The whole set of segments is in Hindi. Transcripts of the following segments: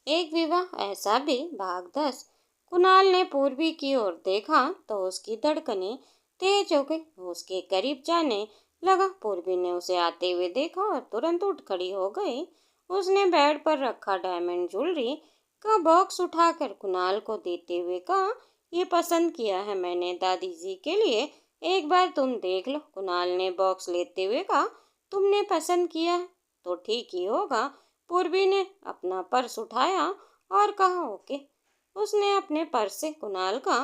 एक विवाह ऐसा भी भाग 10। कुणाल ने पूर्वी की ओर देखा तो उसकी धड़कनें तेज हो गई। वो उसके करीब जाने लगा। पूर्वी ने उसे आते हुए देखा और तुरंत उठ खड़ी हो गई। उसने बेड पर रखा डायमंड ज्वेलरी का बॉक्स उठाकर कुणाल को देते हुए कहा, ये पसंद किया है मैंने दादी जी के लिए, एक बार तुम देख लो। कुणाल ने बॉक्स लेते हुए कहा, तुमने पसंद किया है तो ठीक ही होगा। पूर्वी ने अपना पर्स उठाया और कहा, ओके। उसने अपने पर्स से कुणाल का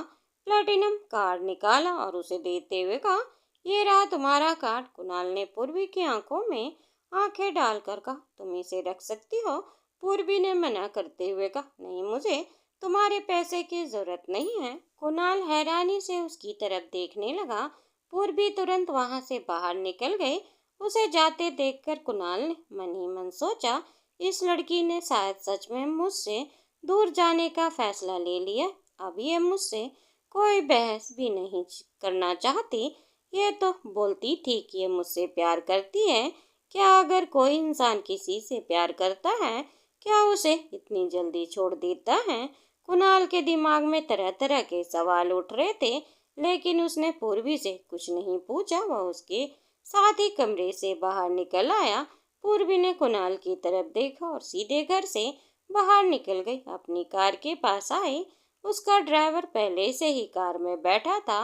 प्लैटिनम कार्ड निकाला और उसे देते हुए कहा, ये रहा तुम्हारा कार्ड। कुणाल ने पूर्वी की आंखों में आंखें डालकर कहा, तुम इसे रख सकती हो। पूर्वी ने मना करते हुए कहा, नहीं, मुझे तुम्हारे पैसे की जरूरत नहीं है। कुणाल हैरानी से उसकी तरफ देखने लगा। पूर्वी तुरंत वहां से बाहर निकल गई। उसे जाते देखकर कुणाल ने मन ही मन सोचा, इस लड़की ने शायद सच में मुझसे दूर जाने का फैसला ले लिया। अब ये मुझसे कोई बहस भी नहीं करना चाहती। ये तो बोलती थी कि ये मुझसे प्यार करती है। क्या अगर कोई इंसान किसी से प्यार करता है, क्या उसे इतनी जल्दी छोड़ देता है? कुणाल के दिमाग में तरह तरह के सवाल उठ रहे थे, लेकिन उसने पूर्वी से कुछ नहीं पूछा। वह उसके साथ ही कमरे से बाहर निकल आया। पूर्वी ने कुणाल की तरफ देखा और सीधे घर से बाहर निकल गई। अपनी कार के पास आई। उसका ड्राइवर पहले से ही कार में बैठा था।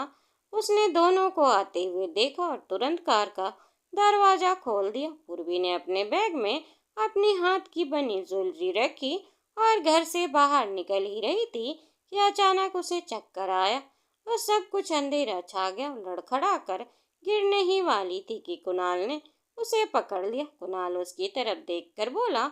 उसने दोनों को आते हुए देखा और तुरंत कार का दरवाजा खोल दिया। पूर्वी ने अपने बैग में अपनी हाथ की बनी ज्वेलरी रखी और घर से बाहर निकल ही रही थी कि अचानक उसे चक्कर आया और सब कुछ अंधेरा छा गया। लड़खड़ा कर गिरने ही वाली थी कि कुणाल ने उसे पकड़ लिया। कुणाल उसकी तरफ देखकर बोला,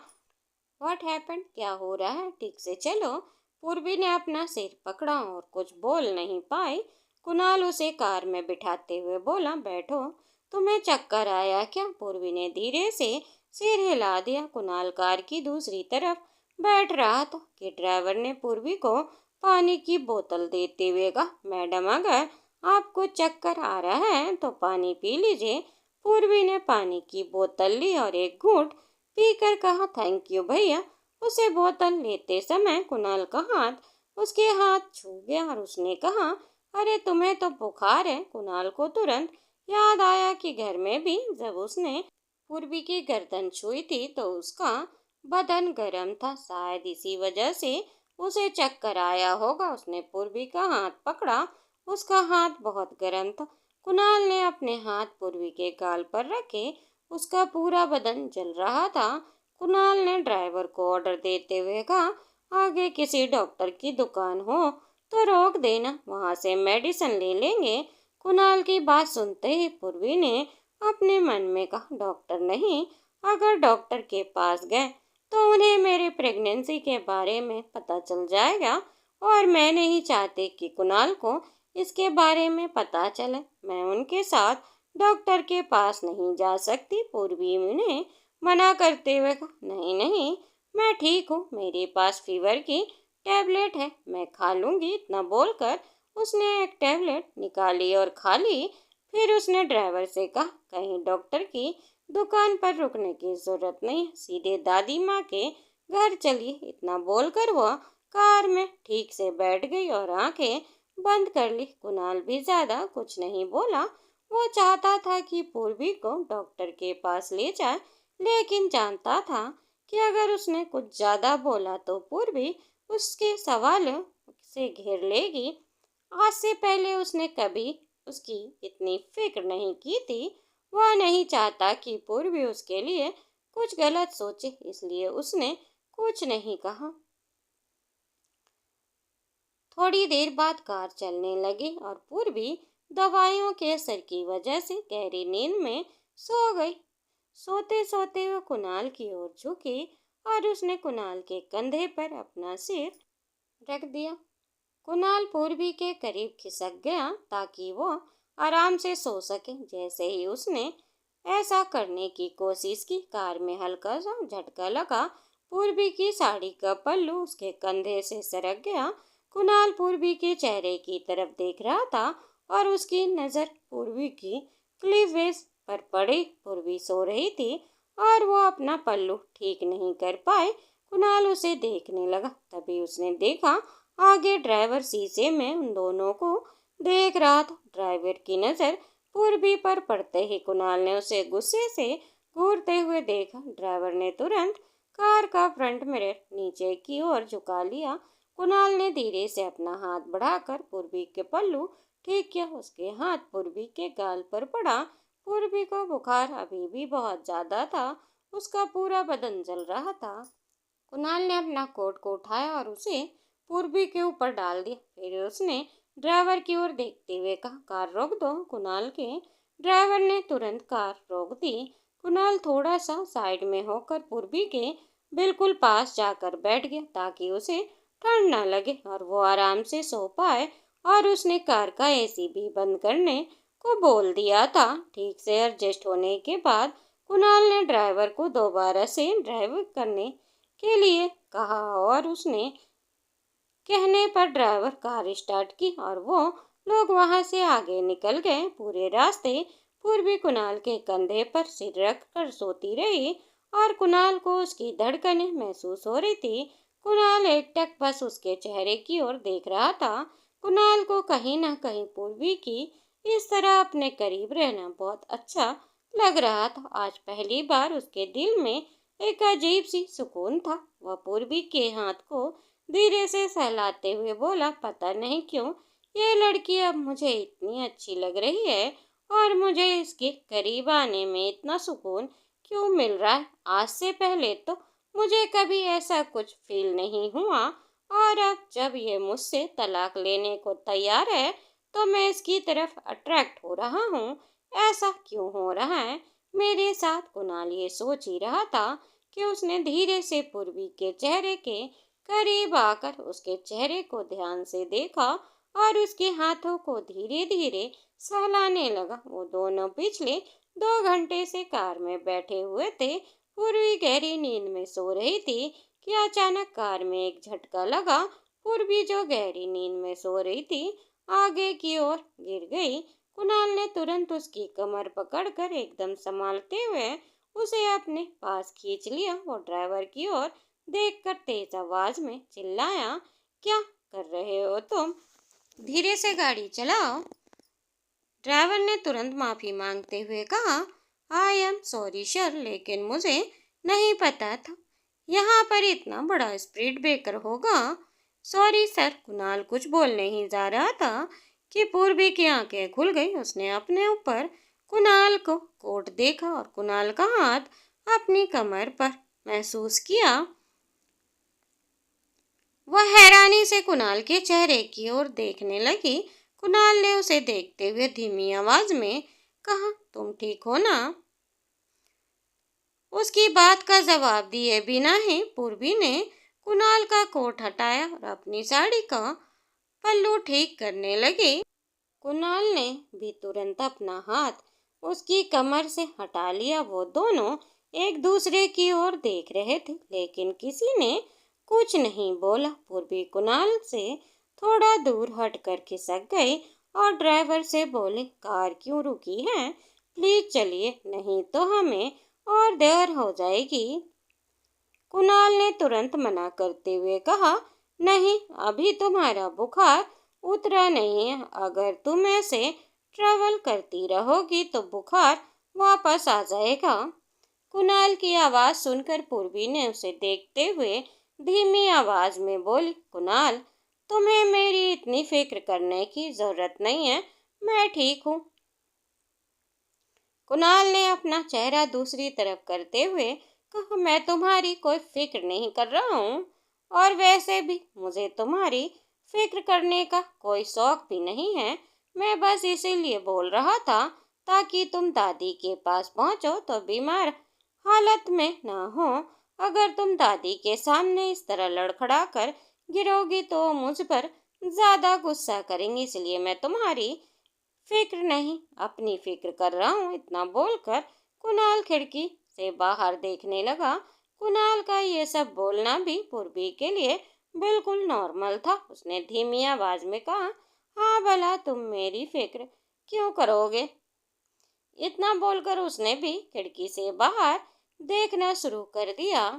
व्हाट हैपेंड? क्या हो रहा है? ठीक से चलो। पूर्वी ने अपना सिर पकड़ा और कुछ बोल नहीं पाई। कुणाल उसे कार में बिठाते हुए बोला, बैठो। तुम्हें चक्कर आया क्या? पूर्वी ने धीरे से सिर हिला दिया। कुणाल कार की दूसरी तरफ बैठ रहा था कि ड्राइवर ने पूर्वी को पानी की बोतल देते हुए कहा, मैडम, अगर आपको चक्कर आ रहा है तो पानी पी लीजिए। पूर्वी ने पानी की बोतल ली और एक घूंट पीकर कहा, थैंक यू भैया। उसे बोतल लेते समय कुणाल का हाथ उसके हाथ छू गया और उसने कहा, अरे तुम्हें तो बुखार है। कुणाल को तुरंत याद आया कि घर में भी जब उसने पूर्वी की गर्दन छुई थी तो उसका बदन गर्म था। शायद इसी वजह से उसे चक्कर आया होगा। उसने पूर्वी का हाथ पकड़ा। उसका हाथ बहुत गर्म था। कुणाल ने अपने हाथ पूर्वी के गाल पर रखे। उसका पूरा बदन जल रहा था। कुणाल ने ड्राइवर को ऑर्डर देते हुए कहा, आगे किसी डॉक्टर की दुकान हो तो रोक देना, वहां से मेडिसिन ले लेंगे। कुणाल की बात सुनते ही पूर्वी ने अपने मन में कहा, डॉक्टर नहीं, अगर डॉक्टर के पास गए तो उन्हें मेरे प्रेगनेंसी के बारे में पता चल जाएगा और मैं नहीं चाहती कि कुणाल को इसके बारे में पता चले। मैं उनके साथ डॉक्टर के पास नहीं जा सकती। पूर्वी ने मना करते हुए कहा, नहीं नहीं, मैं ठीक हूँ, मेरे पास फीवर की टैबलेट है, मैं खा लूंगी। इतना बोलकर उसने एक टैबलेट निकाली और खा ली। फिर उसने ड्राइवर से कहा, कहीं डॉक्टर की दुकान पर रुकने की जरूरत नहीं, सीधे दादी माँ के घर चलिए। इतना बोलकर वह कार में ठीक से बैठ गई और आंखें बंद कर ली। कुणाल भी ज्यादा कुछ नहीं बोला। वो चाहता था कि पूर्वी को डॉक्टर के पास ले जाए, लेकिन जानता था कि अगर उसने कुछ ज्यादा बोला तो पूर्वी उसके सवालों से घेर लेगी। आज से पहले उसने कभी उसकी इतनी फिक्र नहीं की थी। वह नहीं चाहता कि पूर्वी उसके लिए कुछ गलत सोचे, इसलिए उसने कुछ नहीं कहा। थोड़ी देर बाद कार चलने लगी और पूर्वी दवाइयों के असर की वजह से गहरी नींद में सो गई। सोते सोते वह कुणाल की ओर झुकी और उसने कुणाल के कंधे पर अपना सिर रख दिया। कुणाल पूर्वी के करीब खिसक गया ताकि वो आराम से सो सके। जैसे ही उसने ऐसा करने की कोशिश की, कार में हल्का सा झटका लगा। पूर्वी की साड़ी का पल्लू उसके कंधे से सरक गया। कुणाल पूर्वी के चेहरे की तरफ देख रहा था और उसकी नज़र पूर्वी की क्लीवेज पर पड़ी। पूर्वी सो रही थी और वो अपना पल्लू ठीक नहीं कर पाए। कुणाल उसे देखने लगा। तभी उसने देखा आगे ड्राइवर शीशे में उन दोनों को देख रहा था। ड्राइवर की नजर पूर्वी पर पड़ते ही कुणाल ने उसे गुस्से से घूरते हुए देखा। ड्राइवर ने तुरंत कार का फ्रंट मिरर नीचे की ओर झुका लिया। कुणाल ने धीरे से अपना हाथ बढ़ाकर पूर्वी के पल्लू ठीक किया। उसके हाथ पूर्वी के गाल पर पड़ा। पूर्वी को बुखार अभी भी बहुत ज्यादा था। उसका पूरा बदन जल रहा था। कुणाल ने अपना कोट को उठाया और उसे पूर्वी के ऊपर डाल दिया। फिर उसने ड्राइवर की ओर देखते हुए कहा, कार रोक दो कुणाल के। ड्राइवर ने तुरंत कार रोक दी। कुणाल थोड़ा सा साइड में होकर पूर्वी के बिल्कुल पास जाकर बैठ गया ताकि उसे ठंड न लगे और वो आराम से सो पाए। और उसने कार का एसी भी बंद करने को बोल दिया था। ठीक से एडजस्ट होने के बाद कुणाल ने ड्राइवर को दोबारा से ड्राइव करने के लिए कहा और उसने कहने पर ड्राइवर कार स्टार्ट की और वो लोग वहां से आगे निकल गए। पूरे रास्ते पूर्वी कुणाल के कंधे पर सिर रख कर सोती रही और कुणाल को उसकी धड़कनें महसूस हो रही थी। कुणाल एकटक बस उसके चेहरे की ओर देख रहा था। कुणाल को कहीं ना कहीं पूर्वी की इस तरह अपने करीब रहना बहुत अच्छा लग रहा था। आज पहली बार उसके दिल में एक अजीब सी सुकून था। वह पूर्वी के हाथ को धीरे से सहलाते हुए बोला, पता नहीं क्यों ये लड़की अब मुझे इतनी अच्छी लग रही है और मुझे इसके करीब आने में इतना सुकून क्यों मिल रहा है। आज से पहले तो मुझे कभी ऐसा कुछ फील नहीं हुआ और अब जब ये मुझसे तलाक लेने को तैयार है तो मैं इसकी तरफ अट्रैक्ट हो रहा हूँ। ऐसा क्यों हो रहा है मेरे साथ? कुणाल ये सोच ही रहा था कि उसने धीरे से पूर्वी के चेहरे के करीब आकर उसके चेहरे को ध्यान से देखा और उसके हाथों को धीरे धीरे सहलाने लगा। वो दोनों पिछले 2 घंटे से कार में बैठे हुए थे। पूर्वी गहरी नींद में सो रही थी कि अचानक कार में एक झटका लगा। पूर्वी जो गहरी नींद में सो रही थी आगे की ओर गिर गई। कुणाल ने तुरंत उसकी कमर पकड़कर एकदम संभालते हुए उसे अपने पास खींच लिया। वो ड्राइवर की ओर देखकर तेज आवाज में चिल्लाया, क्या कर रहे हो तुम? धीरे से गाड़ी चलाओ। ड्राइवर ने तुरंत माफी मांगते हुए कहा, आई एम सॉरी सर, लेकिन मुझे नहीं पता था यहाँ पर इतना बड़ा स्पीड ब्रेकर होगा। Sorry sir. कुणाल कुछ बोलने ही जा रहा था कि पूर्वी की आंखें खुल गई। उसने अपने ऊपर कुणाल को कोट देखा और कुणाल का हाथ अपनी कमर पर महसूस किया। वह हैरानी से कुणाल के चेहरे की ओर देखने लगी। कुणाल ने उसे देखते हुए धीमी आवाज में कहा, तुम ठीक हो ना? उसकी बात का जवाब दिए बिना ही पूर्वी ने कुणाल का कोट हटाया और अपनी साड़ी का पल्लू ठीक करने लगी। कुणाल ने भी तुरंत अपना हाथ उसकी कमर से हटा लिया। वो दोनों एक दूसरे की ओर देख रहे थे लेकिन किसी ने कुछ नहीं बोला। पूर्वी कुणाल से थोड़ा दूर हटकर खिसक गई और ड्राइवर से बोली, कार क्यों रुकी है? प्लीज चलिए, नहीं तो हमें और देर हो जाएगी। कुणाल ने तुरंत मना करते हुए कहा, नहीं, अभी तुम्हारा बुखार उतरा नहीं है। अगर तुम ऐसे ट्रैवल करती रहोगी तो बुखार वापस आ जाएगा। कुणाल की आवाज सुनकर पूर्वी ने उसे देखते हुए धीमी आवाज में बोली, कुणाल, तुम्हें मेरी इतनी फिक्र करने की जरूरत नहीं है, मैं ठीक हूँ। कुणाल ने अपना चेहरा दूसरी तरफ करते हुए कहा, मैं तुम्हारी कोई फिक्र नहीं कर रहा हूँ और वैसे भी मुझे तुम्हारी फिक्र करने का कोई शौक भी नहीं है। मैं बस इसीलिए बोल रहा था ताकि तुम दादी के पास पहुँचो तो बीमार हालत में ना हो। अगर तुम दादी के सामने इस तरह लड़खड़ा कर गिरोगी तो मुझ पर ज्यादा गुस्सा करेंगी, इसलिए मैं तुम्हारी फिक्र नहीं अपनी फिक्र कर रहा हूँ। इतना बोलकर कुणाल खिड़की से बाहर देखने लगा। कुणाल का ये सब बोलना भी पूर्वी के लिए बिल्कुल नॉर्मल था। उसने धीमी आवाज में कहा, हाँ भला तुम मेरी फिक्र क्यों करोगे? इतना बोलकर उसने भी खिड़की से बाहर देखना शुरू कर दिया।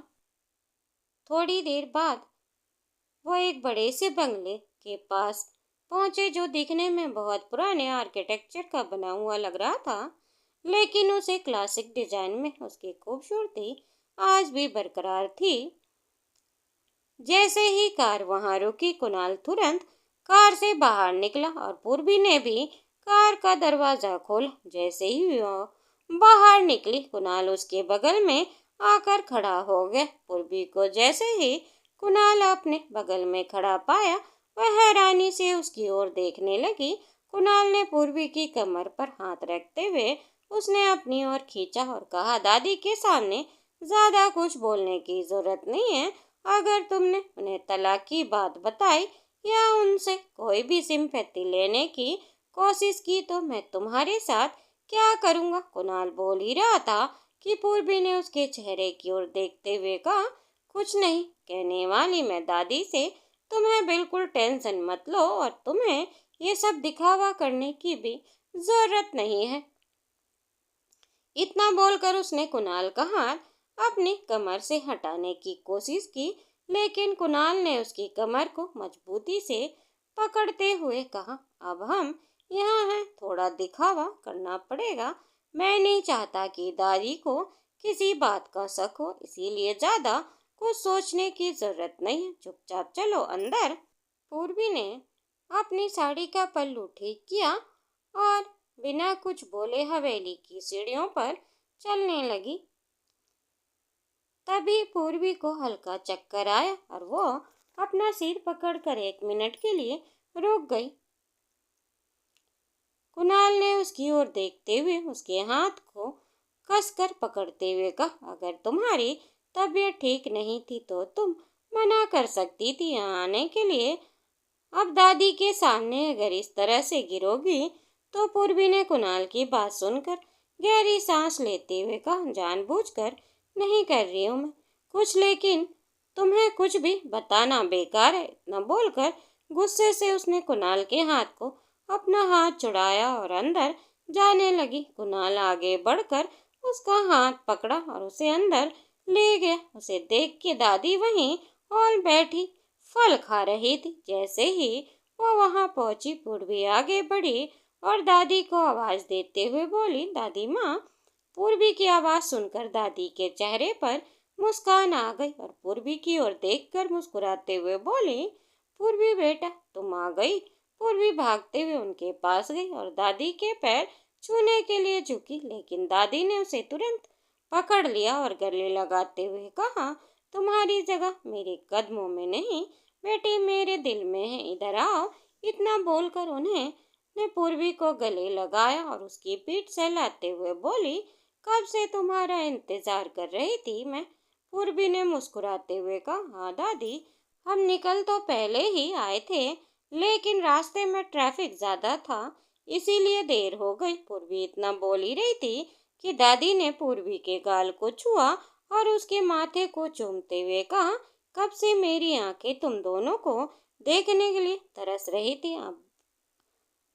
थोड़ी देर बाद वो एक बड़े से बंगले के पास पहुंचे जो दिखने में बहुत पुराने आर्किटेक्चर का बना हुआ लग रहा था, लेकिन उसे क्लासिक डिजाइन में उसकी खूबसूरती आज भी बरकरार थी। जैसे ही कार वहां रुकी, कुणाल तुरंत कार से बाहर निकला और पूर्वी ने भी कार का दरवाजा खोला। जैसे ही वो बाहर निकली, कुणाल उसके बगल में आकर खड़ा हो गया। पूर्वी को जैसे ही कुणाल अपने बगल में खड़ा पाया, वह हैरानी से उसकी ओर देखने लगी। कुणाल ने पूर्वी की कमर पर हाथ रखते हुए उसने अपनी ओर खींचा और कहा, दादी के सामने ज्यादा कुछ बोलने की जरूरत नहीं है। अगर तुमने उन्हें तलाक की बात बताई या उनसे कोई भी सिंपैथी लेने की कोशिश की तो मैं तुम्हारे साथ क्या करूंगा। कुणाल बोल ही रहा था कि पूर्वी ने उसके चेहरे की ओर देखते हुए कहा, कुछ नहीं कहने वाली मैं दादी से। तुम्हें बिल्कुल टेंशन मत लो और तुम्हें ये सब दिखावा करने की भी जरूरत नहीं है। इतना बोलकर उसने कुणाल का हाथ अपनी कमर से हटाने की कोशिश की, लेकिन कुणाल ने उसकी कमर को मजबूती से पकड़ते हुए कहा, अब हम यहाँ हैं, थोड़ा दिखावा करना पड़ेगा। मैं नहीं चाहता कि दादी को किसी बात का शक हो, इसीलिए ज्यादा कुछ सोचने की जरूरत नहीं है। चुपचाप चलो अंदर। पूर्वी ने अपनी साड़ी का पल्लू ठीक किया और बिना कुछ बोले हवेली की सीढ़ियों पर चलने लगी। तभी पूर्वी को हल्का चक्कर आया और वो अपना सिर पकड़कर 1 मिनट के लिए रुक गई। कुणाल ने उसकी ओर देखते हुए उसके हाथ को कसकर पकड़ते हुए कहा, अगर तुम्हारी तबीयत ठीक नहीं थी तो तुम मना कर सकती थी यहाँ आने के लिए। अब दादी के सामने अगर इस तरह से गिरोगी। तो पूर्वी ने कुणाल की बात सुनकर गहरी सांस लेते हुए कहा, जानबूझकर नहीं कर रही हूँ मैं कुछ, लेकिन तुम्हें कुछ भी बताना बेकार है। इतना बोलकर गुस्से से उसने कुणाल के हाथ को अपना हाथ छुड़ाया और अंदर जाने लगी। कुणाल आगे बढ़कर उसका हाथ पकड़ा और उसे अंदर ले गया। उसे देख के दादी वहीं हॉल बैठी फल खा रही थी। जैसे ही वो वहां पहुंची, पूर्वी आगे बढ़ी और दादी को आवाज देते हुए बोली, दादी माँ। पूर्वी की आवाज सुनकर दादी के चेहरे पर मुस्कान आ गई और पूर्वी की ओर देखकर मुस्कुराते हुए बोली, पूर्वी बेटा तुम आ गई। पूर्वी भागते हुए उनके पास गई और दादी के पैर छूने के लिए झुकी, लेकिन दादी ने उसे तुरंत पकड़ लिया और गले लगाते हुए कहा, तुम्हारी जगह मेरे कदमों में नहीं बेटी, मेरे दिल में है, इधर आओ। इतना बोलकर उन्हें ने पूर्वी को गले लगाया और उसकी पीठ सहलाते हुए बोली, कब से तुम्हारा इंतजार कर रही थी मैं। पूर्वी ने मुस्कुराते हुए कहा, हाँ दादी, हम निकल तो पहले ही आए थे, लेकिन रास्ते में ट्रैफिक ज्यादा था, इसीलिए देर हो गई। पूर्वी इतना बोल ही रही थी कि दादी ने पूर्वी के गाल को छुआ और उसके माथे को चूमते हुए कहा, कब से मेरी आंखें तुम दोनों को देखने के लिए तरस रही थी। अब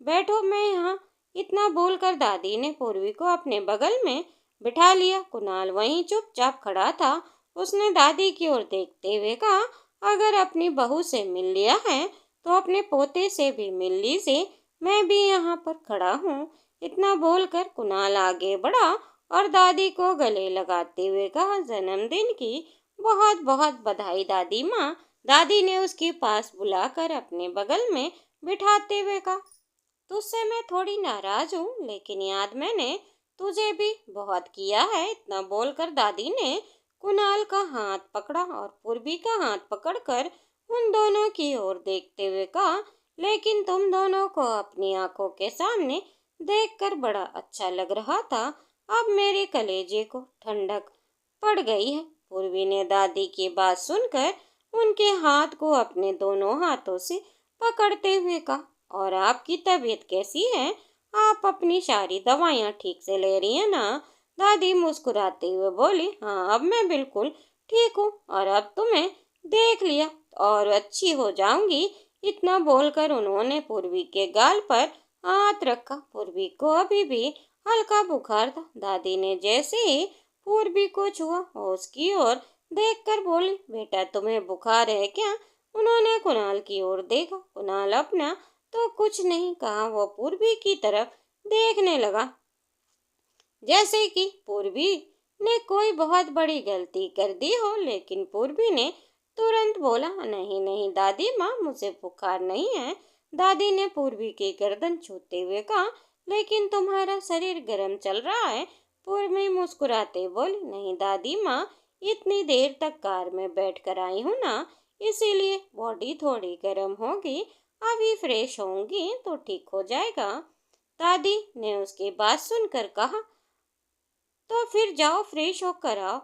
बैठो, मैं यहाँ। इतना बोलकर दादी ने पूर्वी को अपने बगल में बिठा लिया। कुणाल वहीं चुपचाप खड़ा था। उसने दादी की ओर देखते हुए कहा, अगर अपनी बहू से मिल लिया है तो अपने पोते से भी मिल लीजिए, मैं भी यहाँ पर खड़ा हूँ। इतना बोलकर कुणाल आगे बढ़ा और दादी को गले लगाते हुए कहा, जन्मदिन की बहुत बहुत बधाई दादी माँ। दादी ने उसके पास बुलाकर अपने बगल में बिठाते हुए कहा, तुझसे मैं थोड़ी नाराज हूँ, लेकिन याद मैंने तुझे भी बहुत किया है। इतना बोलकर दादी ने कुणाल का हाथ पकड़ा और पूर्वी का हाथ पकड़कर उन दोनों की ओर देखते हुए कहा, लेकिन तुम दोनों को अपनी आंखों के सामने देखकर बड़ा अच्छा लग रहा था। अब मेरे कलेजे को ठंडक पड़ गई है। पूर्वी ने दादी की बात सुनकर उनके हाथ को अपने दोनों हाथों से पकड़ते हुए कहा, और आपकी तबीयत कैसी है? आप अपनी सारी दवाइयाँ ठीक से ले रही हैं ना? दादी मुस्कुराते हुए बोली, हाँ अब मैं बिल्कुल ठीक हूँ और अब तुम्हें देख लिया और अच्छी हो जाऊंगी। इतना बोलकर उन्होंने पूर्वी के गाल पर हाथ रखा। पूर्वी को अभी भी हल्का बुखार था। दादी ने जैसे ही पूर्वी को छुआ, उसकी ओर देखकर बोली, बेटा तुम्हें बुखार है क्या? उन्होंने कुणाल की ओर देखा। कुणाल अपना तो कुछ नहीं कहा, वो पूर्वी की तरफ देखने लगा जैसे कि पूर्वी ने कोई बहुत बड़ी गलती कर दी हो। लेकिन पूर्वी ने तुरंत बोला, नहीं नहीं दादी माँ, मुझे बुखार नहीं है। दादी ने पूर्वी की गर्दन छूते हुए कहा, लेकिन तुम्हारा शरीर गर्म चल रहा है। पूर्वी मुस्कुराते बोली, नहीं दादी माँ, इतनी देर तक कार में बैठ कर आई हूँ ना, इसीलिए बॉडी थोड़ी गर्म होगी। अभी फ्रेश होंगी तो ठीक हो जाएगा। दादी ने उसकी बात सुनकर कहा, तो फिर जाओ फ्रेश होकर आओ,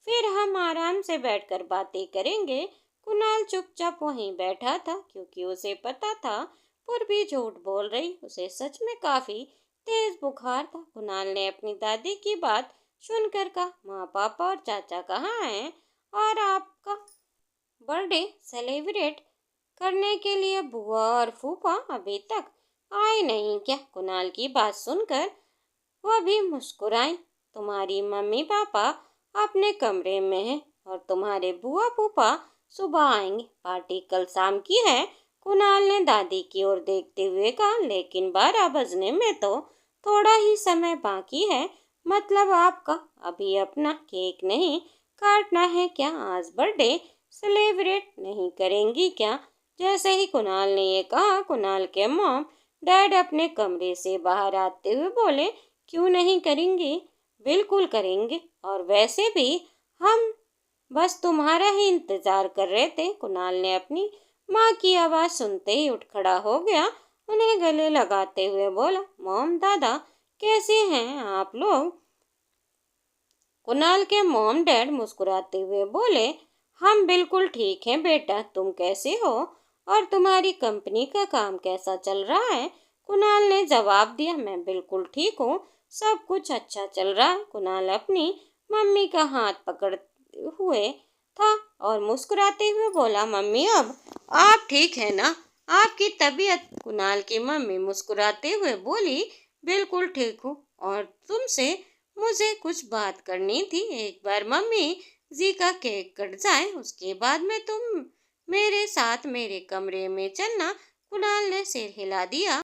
फिर हम आराम से बैठकर बातें करेंगे। कुणाल चुपचाप वहीं बैठा था, क्योंकि उसे पता था पूर्वी झूठ बोल रही। उसे सच में काफी तेज बुखार था। कुणाल ने अपनी दादी की बात सुनकर कहा, माँ पापा और चाचा कहाँ हैं? और आपका बर्थडे सेलिब्रेट करने के लिए बुआ और फूफा अभी तक आए नहीं क्या? कुणाल की बात सुनकर वह भी मुस्कुराई। तुम्हारी मम्मी पापा अपने कमरे में हैं और तुम्हारे बुआ फूफा सुबह आएंगे। पार्टी कल शाम की है। कुणाल ने दादी की ओर देखते हुए कहा, लेकिन 12 बजने में तो थोड़ा ही समय बाकी है। मतलब आपका अभी अपना केक नहीं काटना है क्या? आज बर्थडे सेलिब्रेट नहीं करेंगी क्या? जैसे ही कुणाल ने ये कहा, कुणाल के मॉम डैड अपने कमरे से बाहर आते हुए बोले, क्यों नहीं करेंगे? बिल्कुल करेंगे, और वैसे भी हम बस तुम्हारा ही इंतजार कर रहे थे। कुणाल ने अपनी माँ की आवाज़ सुनते ही उठ खड़ा हो गया। उन्हें गले लगाते हुए बोला, मॉम दादा कैसे हैं आप लोग? कुणाल के मॉम डैड मुस्कुराते हुए बोले, हम बिल्कुल ठीक हैं बेटा, तुम कैसे हो? और तुम्हारी कंपनी का काम कैसा चल रहा है? कुणाल ने जवाब दिया, मैं बिल्कुल ठीक हूँ, सब कुछ अच्छा चल रहा है। कुणाल अपनी मम्मी का हाथ पकड़ते हुए था और मुस्कुराते हुए बोला, मम्मी अब आप ठीक है ना? आपकी तबीयत? कुणाल की मम्मी मुस्कुराते हुए बोली, बिल्कुल ठीक हूँ, और तुमसे मुझे कुछ बात करनी थी। एक बार मम्मी जी का केक कट जाए, उसके बाद में तुम मेरे साथ मेरे कमरे में चलना। कुणाल ने सिर हिला दिया।